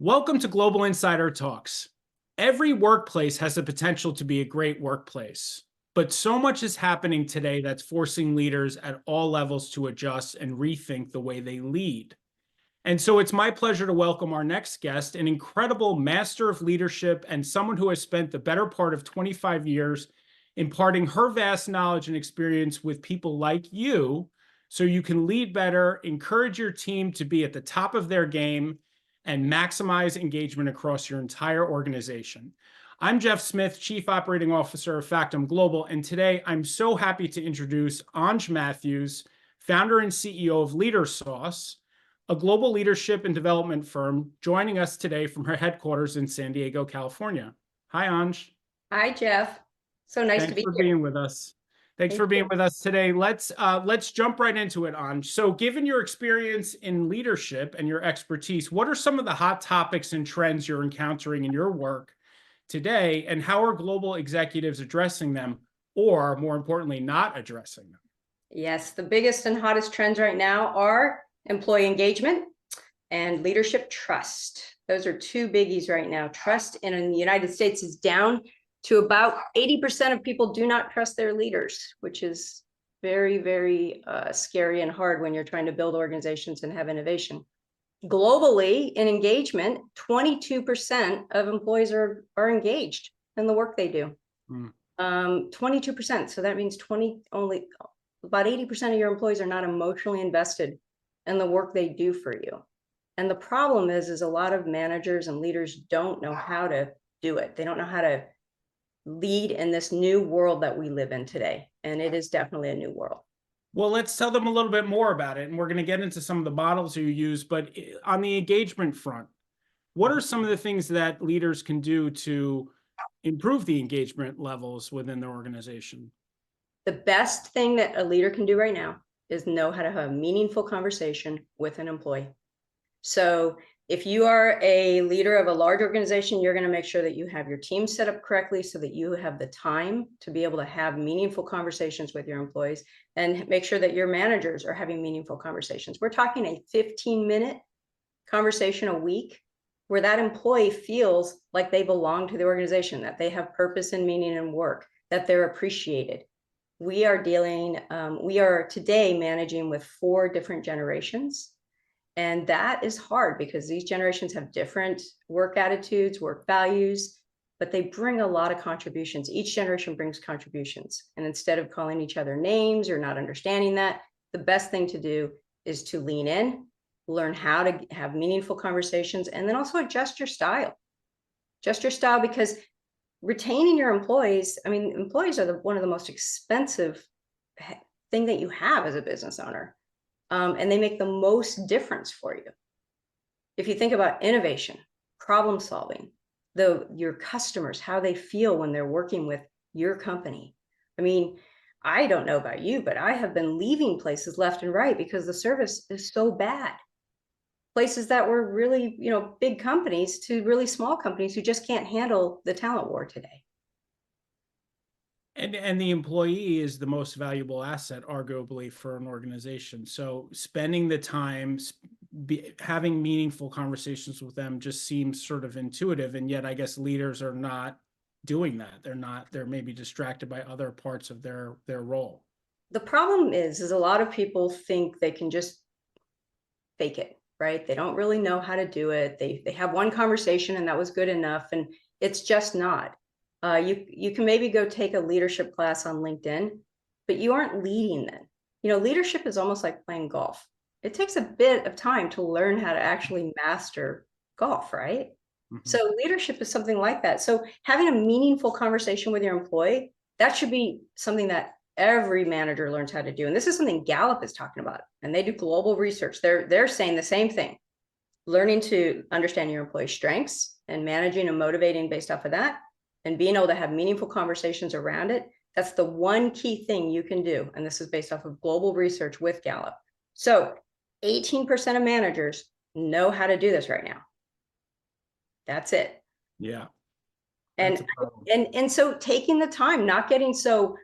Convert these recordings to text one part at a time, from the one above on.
Welcome to Global Insider Talks. Every workplace has the potential to be a great workplace, but so much is happening today that's forcing leaders at all levels to adjust and rethink the way they lead. And so it's my pleasure to welcome our next guest, an incredible master of leadership and someone who has spent the better part of 25 years imparting her vast knowledge and experience with people like you so you can lead better, encourage your team to be at the top of their game, and maximize engagement across your entire organization. I'm Jeff Smith, Chief Operating Officer of Factum Global, and today I'm so happy to introduce Anj Matthews, founder and CEO of LeaderSauce, a global leadership and development firm, joining us today from her headquarters in San Diego, California. Hi, Anj. Hi, Jeff. So nice to Thanks be for here. being with us. Thanks Thank for being you. with us today. Let's jump right into it, Anj. So, given your experience in leadership and your expertise, what are some of the hot topics and trends you're encountering in your work today, and how are global executives addressing them, or more importantly, not addressing them? Yes, the biggest and hottest trends right now are employee engagement and leadership trust. Those are two biggies right now. Trust in the United States is down to about 80% of people do not trust their leaders, which is very, very scary and hard when you're trying to build organizations and have innovation. Globally, in engagement, 22% of employees are engaged in the work they do. 22%. So that means only about 80% of your employees are not emotionally invested in the work they do for you. And the problem is a lot of managers and leaders don't know how to do it. They don't know how to lead in this new world that we live in today. And it is definitely a new world. Well, let's tell them a little bit more about it, and we're going to get into some of the models you use. But on the engagement front, what are some of the things that leaders can do to improve the engagement levels within their organization? The best thing that a leader can do right now is know how to have a meaningful conversation with an employee. So if you are a leader of a large organization, you're going to make sure that you have your team set up correctly so that you have the time to be able to have meaningful conversations with your employees, and make sure that your managers are having meaningful conversations. We're talking a 15-minute conversation a week where that employee feels like they belong to the organization, that they have purpose and meaning in work, that they're appreciated. We are today managing with 4 different generations. And that is hard because these generations have different work attitudes, work values, but they bring a lot of contributions. Each generation brings contributions. And instead of calling each other names or not understanding that, the best thing to do is to lean in, learn how to have meaningful conversations, and then also adjust your style. Adjust your style, because retaining your employees, I mean, employees are one of the most expensive thing that you have as a business owner. And they make the most difference for you. If you think about innovation, problem solving, your customers, how they feel when they're working with your company. I mean, I don't know about you, but I have been leaving places left and right because the service is so bad. Places that were really, big companies to really small companies who just can't handle the talent war today. And the employee is the most valuable asset, arguably, for an organization. So spending the time having meaningful conversations with them just seems sort of intuitive, and yet I guess leaders are not doing that. They're maybe distracted by other parts of their role. The problem is a lot of people think they can just fake it, right? They don't really know how to do it. They have one conversation and that was good enough, and it's just not. You can maybe go take a leadership class on LinkedIn, but you aren't leading then. Leadership is almost like playing golf. It takes a bit of time to learn how to actually master golf, right? So leadership is something like that. So having a meaningful conversation with your employee, that should be something that every manager learns how to do. And this is something Gallup is talking about, and they do global research. They're saying the same thing. Learning to understand your employee strengths and managing and motivating based off of that, and being able to have meaningful conversations around it. That's the one key thing you can do. And this is based off of global research with Gallup. So 18% of managers know how to do this right now. That's it. Yeah. And so taking the time, not getting so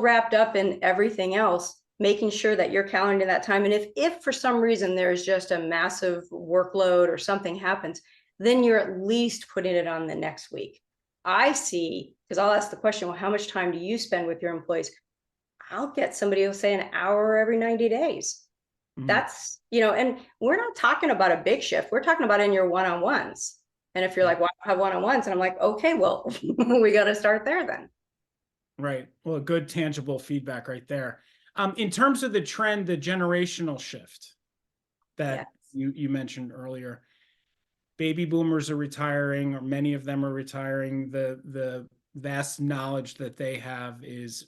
wrapped up in everything else, making sure that you're calendaring that time. And if for some reason there's just a massive workload or something happens, then you're at least putting it on the next week. I see, because I'll ask the question, well, how much time do you spend with your employees? I'll get somebody who'll say an hour every 90 days. That's, and we're not talking about a big shift. We're talking about in your one-on-ones. And if you're like, well, I have one-on-ones, and I'm like, okay, well, we got to start there then. Right. Well, good tangible feedback right there. In terms of the trend, the generational shift that you mentioned earlier, baby boomers are retiring, or many of them are retiring. The vast knowledge that they have is,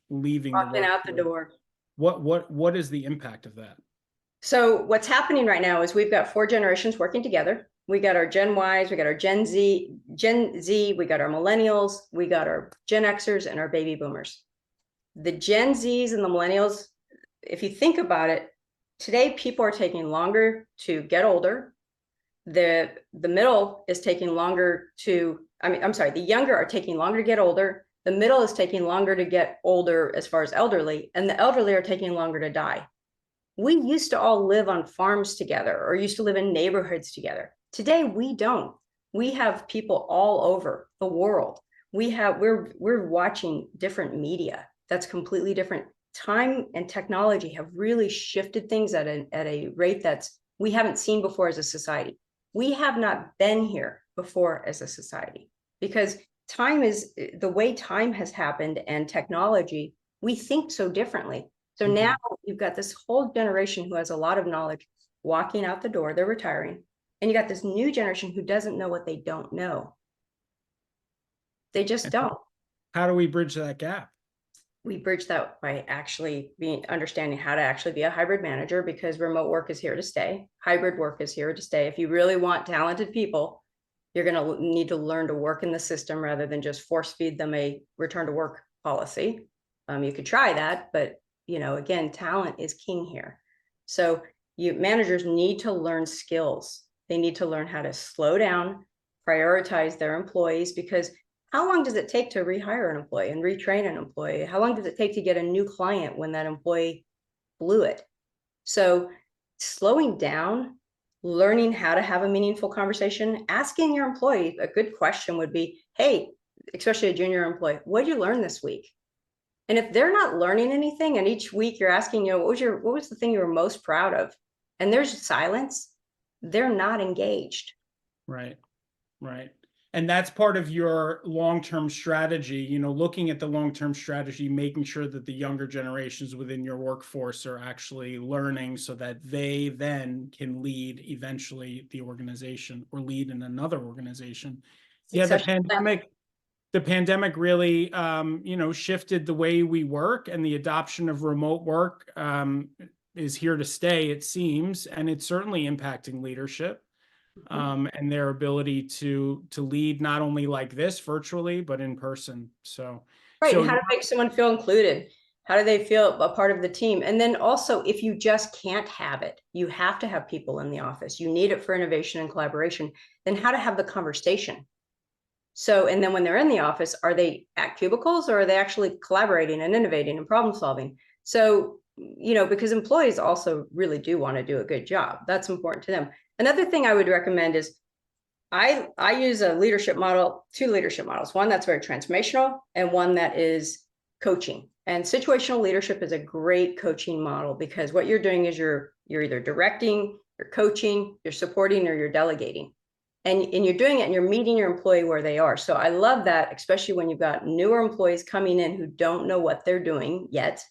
leaving Walking out the door. What is the impact of that? So what's happening right now is we've got 4 generations working together. We got our Gen Ys, we got our Gen Z, we got our millennials, we got our Gen Xers, and our baby boomers. The Gen Zs and the millennials, if you think about it, today people are taking longer to get older. The middle is taking longer to, the younger are taking longer to get older. The middle is taking longer to get older as far as elderly, and the elderly are taking longer to die. We used to all live on farms together, or used to live in neighborhoods together. Today, we don't. We have people all over the world. We're watching different media that's completely different. Time and technology have really shifted things at a rate that's we haven't seen before as a society. We have not been here before as a society, because time is the way time has happened, and technology, we think so differently. So now you've got this whole generation who has a lot of knowledge walking out the door, they're retiring. And you got this new generation who doesn't know what they don't know. They just don't. How do we bridge that gap? We bridge that by actually understanding how to actually be a hybrid manager, because remote work is here to stay. Hybrid work is here to stay. If you really want talented people, you're going to need to learn to work in the system rather than just force feed them a return to work policy. You could try that, but again, talent is king here. So managers need to learn skills. They need to learn how to slow down, prioritize their employees, because how long does it take to rehire an employee and retrain an employee? How long does it take to get a new client when that employee blew it? So slowing down, learning how to have a meaningful conversation, asking your employee a good question would be, hey, especially a junior employee, what did you learn this week? And if they're not learning anything, and each week you're asking, what was the thing you were most proud of? And there's silence, they're not engaged. Right. And that's part of your long-term strategy, looking at the long-term strategy, making sure that the younger generations within your workforce are actually learning so that they then can lead eventually the organization or lead in another organization. Yeah, the pandemic really, shifted the way we work, and the adoption of remote work is here to stay, it seems, and it's certainly impacting leadership. And their ability to lead not only like this virtually, but in person. So, right. And how to make someone feel included. How do they feel a part of the team? And then also, if you just can't have it, you have to have people in the office. You need it for innovation and collaboration. Then how to have the conversation. So, and then when they're in the office, are they at cubicles, or are they actually collaborating and innovating and problem solving? So, because employees also really do want to do a good job. That's important to them. Another thing I would recommend is I use a leadership model, 2 leadership models, one that's very transformational and one that is coaching. And situational leadership is a great coaching model, because what you're doing is you're either directing, you're coaching, you're supporting, or you're delegating. And you're doing it and you're meeting your employee where they are. So I love that, especially when you've got newer employees coming in who don't know what they're doing yet.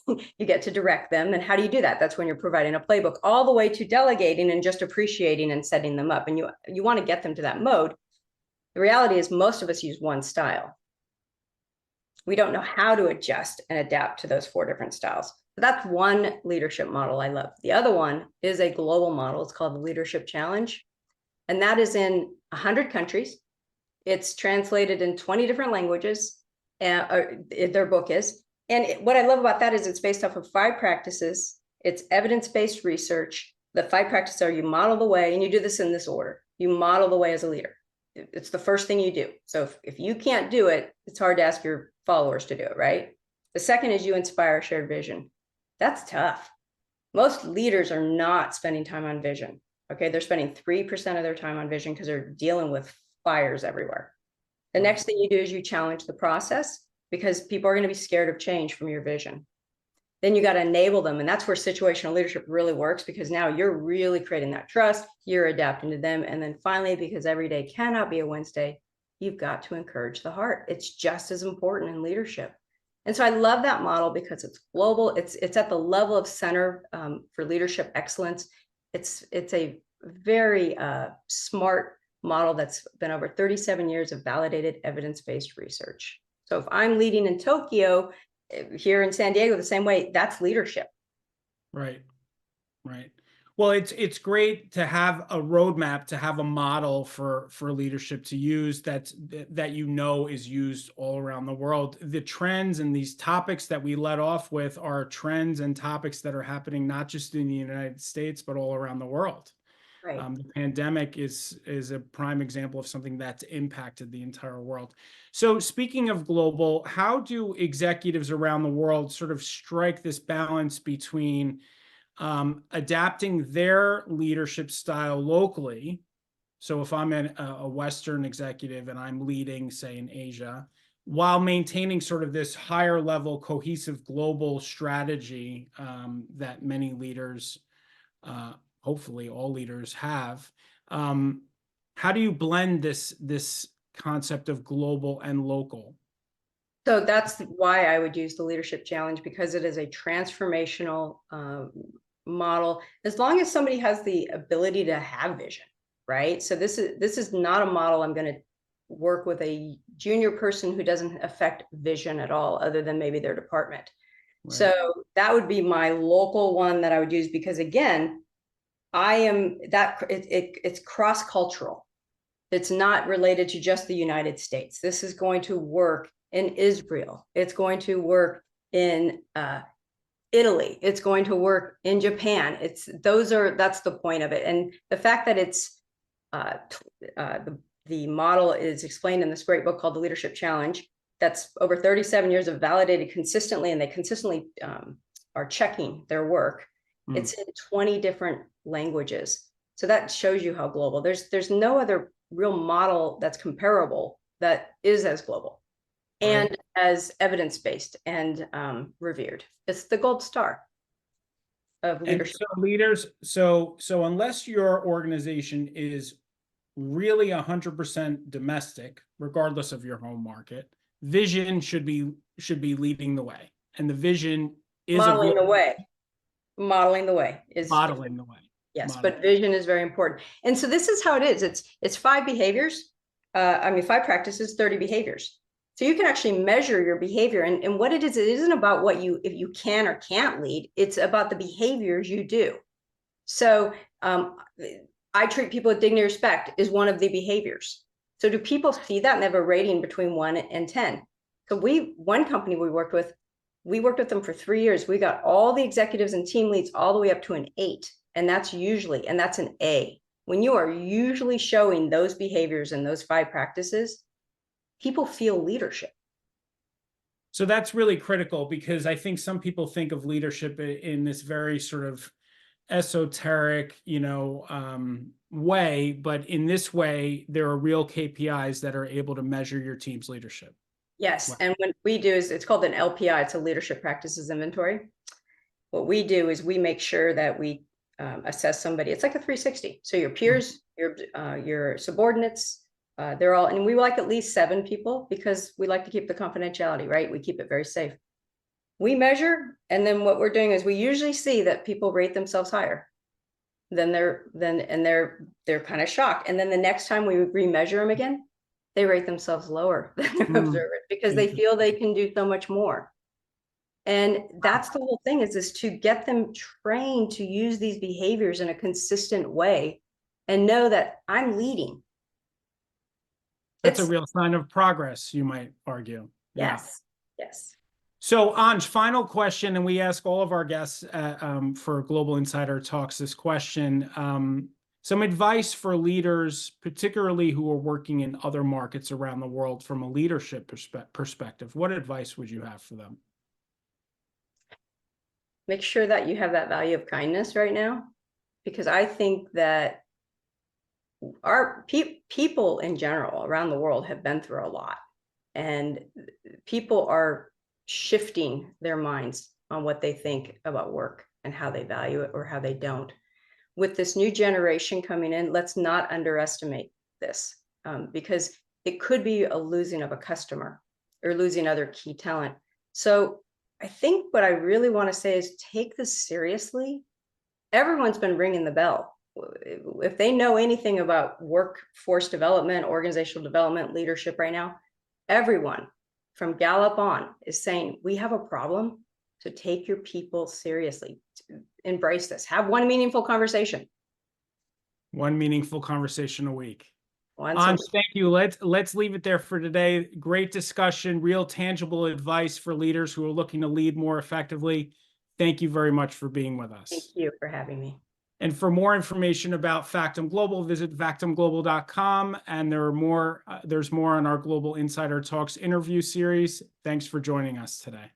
You get to direct them. And how do you do that? That's when you're providing a playbook, all the way to delegating and just appreciating and setting them up. And you want to get them to that mode. The reality is most of us use one style. We don't know how to adjust and adapt to those 4 different styles. So that's one leadership model I love. The other one is a global model. It's called the Leadership Challenge. And that is in 100 countries. It's translated in 20 different languages. Their book is. And what I love about that is it's based off of 5 practices. It's evidence-based research. The 5 practices are: you model the way, and you do this in this order. You model the way as a leader. It's the first thing you do. So if you can't do it, it's hard to ask your followers to do it, right? The second is you inspire a shared vision. That's tough. Most leaders are not spending time on vision. Okay, they're spending 3% of their time on vision because they're dealing with fires everywhere. The Right. next thing you do is you challenge the process, because people are going to be scared of change from your vision. Then you got to enable them. And that's where situational leadership really works, because now you're really creating that trust, you're adapting to them. And then finally, because every day cannot be a Wednesday, you've got to encourage the heart. It's just as important in leadership. And so I love that model because it's global. It's at the level of Center for Leadership Excellence. It's a very smart model that's been over 37 years of validated evidence-based research. So if I'm leading in Tokyo, here in San Diego, the same way, that's leadership. Right. Right. Well, it's great to have a roadmap, to have a model for leadership to use that is used all around the world. The trends and these topics that we led off with are trends and topics that are happening not just in the United States, but all around the world. Right. The pandemic is a prime example of something that's impacted the entire world. So speaking of global, how do executives around the world sort of strike this balance between adapting their leadership style locally? So if I'm a Western executive and I'm leading, say, in Asia, while maintaining sort of this higher level cohesive global strategy that many leaders, hopefully all leaders have, how do you blend this concept of global and local? So that's why I would use the leadership challenge, because it is a transformational model, as long as somebody has the ability to have vision, right? So this is not a model I'm going to work with a junior person who doesn't affect vision at all, other than maybe their department. Right. So that would be my local one that I would use, because again, it's cross-cultural. It's not related to just the United States. This is going to work in Israel. It's going to work in Italy. It's going to work in Japan. That's the point of it. And the fact that it's the model is explained in this great book called The Leadership Challenge, that's over 37 years of validated consistently, and they consistently are checking their work. It's in 20 different languages. So that shows you how global. There's no other real model that's comparable that is as global and Right. as evidence-based and revered. It's the gold star of And leadership. so leaders, so unless your organization is really 100% domestic, regardless of your home market, vision should be leading the way, and the vision is Modeling the way. Modeling the way is modeling the way. yes, but vision is very important. And so this is how it is. It's 5 behaviors. 5 practices, 30 behaviors. So you can actually measure your behavior, and what it isn't about what if you can or can't lead. It's about the behaviors you do. So I treat people with dignity and respect is one of the behaviors. So do people see that and they have a rating between 1 and 10? So one company we worked with them for 3 years. We got all the executives and team leads all the way up to an 8. And that's an A. When you are usually showing those behaviors and those 5 practices, people feel leadership. So that's really critical, because I think some people think of leadership in this very sort of esoteric, way, but in this way, there are real KPIs that are able to measure your team's leadership. Yes, Wow. and what we do is, it's called an LPI, it's a leadership practices inventory. What we do is we make sure that we assess somebody. It's like a 360. So your peers, your subordinates, they're all, and we like at least 7 people, because we like to keep the confidentiality, right? We keep it very safe. We measure, and then what we're doing is we usually see that people rate themselves higher. Then they're kind of shocked. And then the next time we remeasure them again, they rate themselves lower than their observers, because they feel they can do so much more. And that's the whole thing, is to get them trained to use these behaviors in a consistent way and know that I'm leading. That's a real sign of progress, you might argue. Yes. Yeah. Yes. So Anj, final question, and we ask all of our guests for Global Insider Talks this question. Some advice for leaders, particularly who are working in other markets around the world from a leadership perspective. What advice would you have for them? Make sure that you have that value of kindness right now. because I think that our people in general around the world have been through a lot, and people are shifting their minds on what they think about work and how they value it or how they don't. With this new generation coming in, let's not underestimate this, because it could be a losing of a customer or losing other key talent. So I think what I really want to say is take this seriously. Everyone's been ringing the bell. If they know anything about workforce development, organizational development, leadership right now, everyone from Gallup on is saying we have a problem. So take your people seriously. Embrace this. Have one meaningful conversation. One meaningful conversation a week. Once a week. Thank you. Let's leave it there for today. Great discussion, real tangible advice for leaders who are looking to lead more effectively. Thank you very much for being with us. Thank you for having me. And for more information about Factum Global, visit factumglobal.com. And there's more on our Global Insider Talks interview series. Thanks for joining us today.